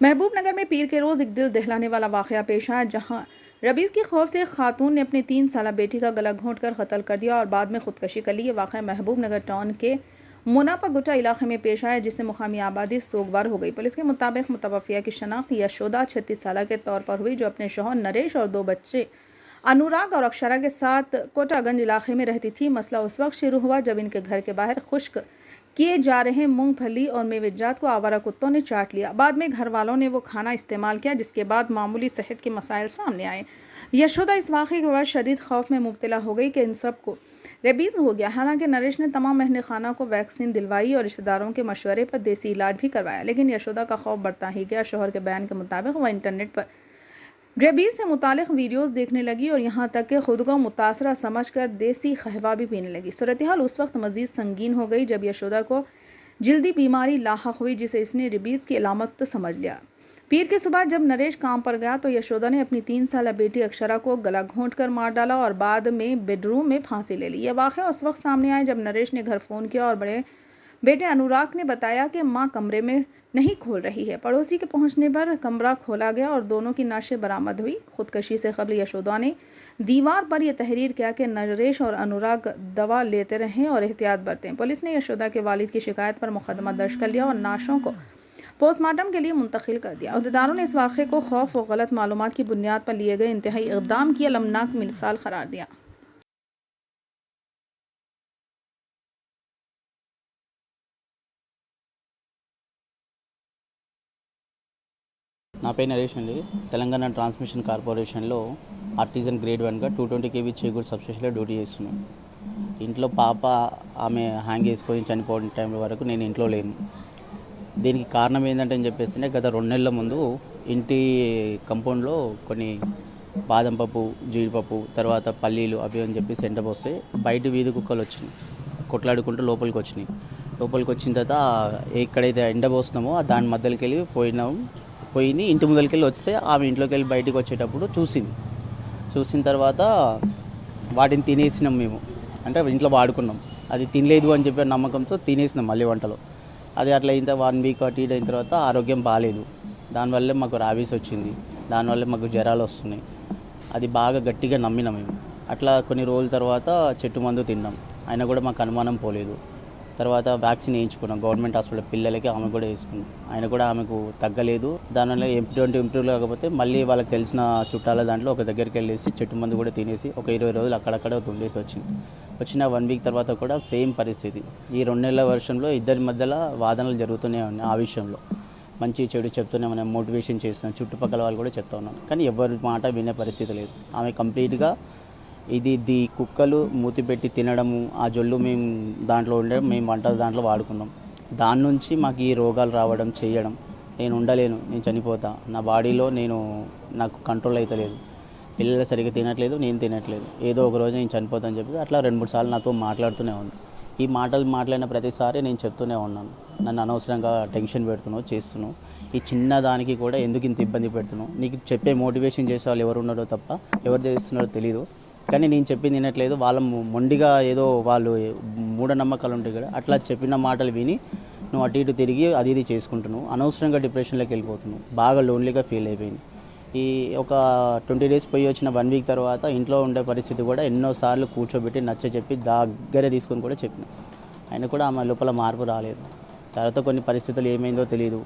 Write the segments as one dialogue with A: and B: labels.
A: महबूबनगर में पीर के रोज़ एक दिल दहलाने वाला वाक़या पेश आया, जहां रबीज़ की खौफ से एक खातून ने अपनी 3 साला बेटी का गला घोंटकर कत्ल कर दिया और बाद में खुदकशी कर ली। ये वाक़या महबूबनगर टाउन के मुनापा गुट्टा इलाके में पेश आया, जिससे मुकामी आबादी सोगवार हो गई। पुलिस के मुताबिक मुतवफ़िया की शनाख्त यशोदा 36 साल के तौर पर हुई, जो अपने शौहर नरेश और 2 बच्चे अनुराग और अक्षरा के साथ कोटागंज इलाके में रहती थी। मसला उस वक्त शुरू हुआ जब इनके घर के बाहर खुश्क किए जा रहे मूंगफली और मेवेजात को आवारा कुत्तों ने चाट लिया। बाद में घर वालों ने वो खाना इस्तेमाल किया, जिसके बाद मामूली सेहत के मसाइल सामने आए। यशोदा इस वाक़े के बाद शदीद खौफ में मुब्तला हो गई कि इन सब को रेबीज़ हो गया। हालांकि नरेश ने तमाम महने खाना को वैक्सीन दिलवाई और रिश्तेदारों के मशवरे पर देसी इलाज भी करवाया, लेकिन यशोदा का खौफ बढ़ता ही गया। शोहर के बयान के मुताबिक वह इंटरनेट पर रेबीज़ से मुतालिक वीडियोस देखने लगी और यहाँ तक कि खुद को मुतासरा समझकर देसी कहवा भी पीने लगी। सूरत-ए-हाल उस वक्त मज़ीद संगीन हो गई जब यशोदा को जल्दी बीमारी लाहक हुई, जिसे इसने रेबीज़ की अलामत समझ लिया। पीर की सुबह जब नरेश काम पर गया तो यशोदा ने अपनी 3 साला बेटी अक्षरा को गला घोंट कर मार डाला और बाद में बेडरूम में फांसी ले ली। यह वाक़या उस वक्त सामने आया जब नरेश ने घर फ़ोन किया और बड़े बेटे अनुराग ने बताया कि मां कमरे में नहीं खोल रही है। पड़ोसी के पहुंचने पर कमरा खोला गया और दोनों की नाशें बरामद हुई। खुदकशी से कबल यशोदा ने दीवार पर यह तहरीर किया कि नरेश और अनुराग दवा लेते रहें और एहतियात बरतें। पुलिस ने यशोदा के वालिद की शिकायत पर मुकदमा दर्ज कर लिया और नाशों को पोस्टमार्टम के लिए मुंतकिल कर दिया। अहदेदारों ने इस वाक़े को खौफ और गलत मालूमात की बुनियाद पर लिए गए इंतहाई इक़दाम की अलमनाक मिसाल करार दिया।
B: నా పేరు నరేష్ అండి. తెలంగాణ ట్రాన్స్మిషన్ కార్పొరేషన్లో ఆర్టిజన్ గ్రేడ్ 1గా 220 kV చేగూరు సబ్స్టేషన్లో డ్యూటీ చేస్తున్నాను. ఇంట్లో పాప ఆమె హ్యాంగ్ చేసుకొని చనిపోయిన టైం వరకు నేను ఇంట్లో లేను. దీనికి కారణం ఏంటంటే అని చెప్పేసి గత 2 నెలల ముందు ఇంటి కంపౌండ్లో కొన్ని బాదం పప్పు, జీడిపప్పు, తర్వాత పల్లీలు అవి అని చెప్పేసి ఎండపోస్తే బయట వీధి కుక్కలు వచ్చినాయి, కొట్లాడుకుంటూ లోపలికి వచ్చినాయి. లోపలికి వచ్చిన తర్వాత ఎక్కడైతే ఎండపోస్తున్నామో దాని మధ్యలోకి వెళ్ళి పోయింది. ఇంటి ముందరికి వెళ్ళి వస్తే ఆమె ఇంట్లోకి వెళ్ళి బయటికి వచ్చేటప్పుడు చూసిన తర్వాత వాటిని తినేసినాం మేము. అంటే ఇంట్లో వాడుకున్నాం, అది తినలేదు అని చెప్పే నమ్మకంతో తినేసినాం మళ్ళీ వంటలో. అది అట్లా అయిన 1 వీక్ అటు ఇటు అయిన తర్వాత ఆరోగ్యం బాగాలేదు. దానివల్లే మాకు రాబీస్ వచ్చింది, దానివల్లే మాకు జ్వరాలు వస్తున్నాయి. అది బాగా గట్టిగా నమ్మినాం మేము. అట్లా కొన్ని రోజుల తర్వాత చెట్టు మందు తిన్నాం, అయినా కూడా మాకు అనుమానం పోలేదు. తర్వాత వ్యాక్సిన్ వేయించుకున్నాం గవర్నమెంట్ హాస్పిటల్ పిల్లలకి, ఆమె కూడా వేసుకున్నాం, ఆయన కూడా ఆమెకు తగ్గలేదు. దానివల్ల ఇంప్రూవ్ లేకపోతే మళ్ళీ వాళ్ళకి తెలిసిన చుట్టాల దాంట్లో ఒక దగ్గరికి వెళ్ళేసి చెట్టు మందు కూడా తినేసి ఒక 20 రోజులు అక్కడక్కడ తుండేసి వచ్చిన 1 వీక్ తర్వాత కూడా సేమ్ పరిస్థితి. ఈ 2 నెలల వర్షంలో ఇద్దరి మధ్యలో వాదనలు జరుగుతూనే ఉన్నాయి. ఆ విషయంలో మంచి చెడు చెప్తూనే మనం మోటివేషన్ చేస్తున్నాం, చుట్టుపక్కల వాళ్ళు కూడా చెప్తా ఉన్నాం, కానీ ఎవరి మాట వినే పరిస్థితి లేదు. ఆమె కంప్లీట్గా ఇది కుక్కలు మూతి పెట్టి తినడము, ఆ జొల్లు మేము దాంట్లో ఉండడం, మేము వంట దాంట్లో వాడుకున్నాం. దాని నుంచి మాకు ఈ రోగాలు రావడం చేయడం. నేను ఉండలేను, నేను చనిపోతా, నా బాడీలో నాకు కంట్రోల్ అవుతలేదు, పిల్లలు సరిగ్గా తినట్లేదు, నేను తినట్లేదు, ఏదో ఒక రోజు నేను చనిపోతా అని చెప్పి అట్లా 2-3 సార్లు నాతో మాట్లాడుతూనే ఉంది. ఈ మాటలు మాట్లాడిన ప్రతిసారి నేను చెప్తూనే ఉన్నాను, నన్ను అనవసరంగా టెన్షన్ పెడుతున్నావు, చేస్తున్నావు, ఈ చిన్న దానికి కూడా ఎందుకు ఇంత ఇబ్బంది పెడుతున్నావు, నీకు చెప్పే మోటివేషన్ చేసే వాళ్ళు ఎవరు ఉన్నారో తప్ప ఎవరు చేస్తున్నారో తెలియదు, కానీ నేను చెప్పింది వినట్లేదు. వాళ్ళ మొండిగా ఏదో వాళ్ళు మూఢనమ్మకాలు ఉంటాయి కదా, అట్లా చెప్పిన మాటలు విని నువ్వు అటు ఇటు తిరిగి అది ఇది చేసుకుంటున్నావు, అనవసరంగా డిప్రెషన్లోకి వెళ్ళిపోతున్నావు, బాగా లోన్లీగా ఫీల్ అయిపోయింది. ఈ ఒక 20 డేస్ పోయి వచ్చిన 1 వీక్ తర్వాత ఇంట్లో ఉండే పరిస్థితి కూడా ఎన్నోసార్లు కూర్చోబెట్టి నచ్చచెప్పి దగ్గర తీసుకొని కూడా చెప్పిన, ఆయన కూడా ఆమె లోపల మార్పు రాలేదు. తర్వాత కొన్ని పరిస్థితులు ఏమైందో తెలియదు.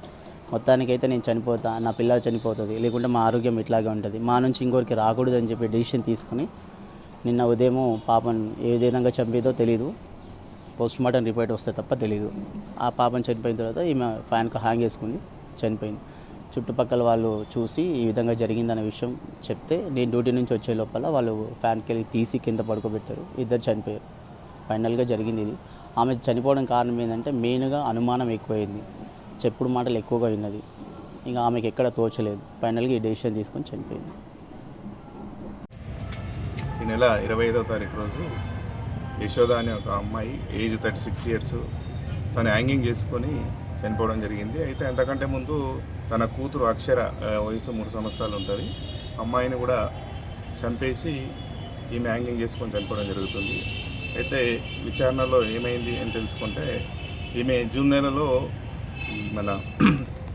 B: మొత్తానికైతే నేను చనిపోతా, నా పిల్ల చనిపోతుంది, లేకుంటే మా ఆరోగ్యం ఇట్లాగే ఉంటుంది, మా నుంచి ఇంకోరికి రాకూడదు అని చెప్పి డెసిషన్ తీసుకుని నిన్న ఉదయం పాపను ఏ విధంగా చంపేదో తెలీదు, పోస్ట్మార్టం రిపోర్ట్ వస్తే తప్ప తెలీదు. ఆ పాపను చనిపోయిన తర్వాత ఈమె ఫ్యాన్కి హ్యాంగ్ చేసుకుని చనిపోయింది. చుట్టుపక్కల వాళ్ళు చూసి ఈ విధంగా జరిగిందనే విషయం చెప్తే నేను డ్యూటీ నుంచి వచ్చే లోపల వాళ్ళు ఫ్యాన్కి వెళ్ళి తీసి కింద పడుకోబెట్టారు, ఇద్దరు చనిపోయారు. ఫైనల్గా జరిగింది ఇది. ఆమె చనిపోవడం కారణం ఏంటంటే మెయిన్గా అనుమానం ఎక్కువైంది, చెప్పుడు మాటలు ఎక్కువగా విన్నది, ఇంకా ఆమెకి ఎక్కడ తోచలేదు, ఫైనల్గా ఈ డెసిషన్ తీసుకొని చనిపోయింది.
C: ఈ నెల 25వ తారీఖు రోజు యశోద అనే ఒక అమ్మాయి ఏజ్ 36 years తను హ్యాంగింగ్ చేసుకొని చనిపోవడం జరిగింది. అయితే అంతకంటే ముందు తన కూతురు అక్షర వయసు 3 సంవత్సరాలు ఉంటుంది, అమ్మాయిని కూడా చంపేసి ఈమె హ్యాంగింగ్ చేసుకొని చనిపోవడం జరుగుతుంది. అయితే విచారణలో ఏమైంది అని తెలుసుకుంటే ఈమె జూన్ నెలలో మన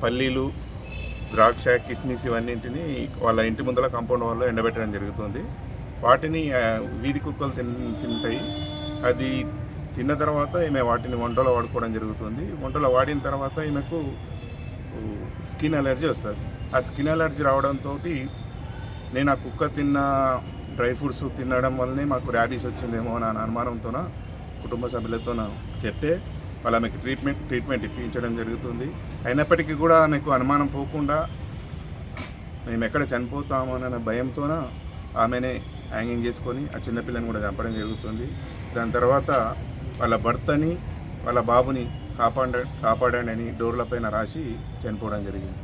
C: పల్లీలు, ద్రాక్ష కిస్మిస్ ఇవన్నింటిని వాళ్ళ ఇంటి ముందర కాంపౌండ్ వాళ్ళు ఎండబెట్టడం జరుగుతుంది. వాటిని వీధి కుక్కలు తింటాయి. అది తిన్న తర్వాత ఈమె వాటిని వంటలో వాడుకోవడం జరుగుతుంది. వంటలో వాడిన తర్వాత ఈమెకు స్కిన్ అలర్జీ వస్తుంది. ఆ స్కిన్ అలర్జీ రావడంతో నేను ఆ కుక్క తిన్న డ్రై ఫ్రూట్స్ తినడం వల్లనే మాకు ర్యాబీస్ వచ్చిందేమో అని అనుమానంతో కుటుంబ సభ్యులతో చెప్తే వాళ్ళు ఆమెకు ట్రీట్మెంట్ ఇప్పించడం జరుగుతుంది. అయినప్పటికీ కూడా ఆమెకు అనుమానం పోకుండా మేము ఎక్కడ చనిపోతామోనన్న భయంతో ఆమెనే హ్యాంగింగ్ చేసుకొని ఆ చిన్నపిల్లని కూడా చంపడం జరుగుతుంది. దాని తర్వాత వాళ్ళ భర్తని వాళ్ళ బాబుని కాపాడండి అని డోర్ల పైన రాసి చనిపోవడం జరిగింది.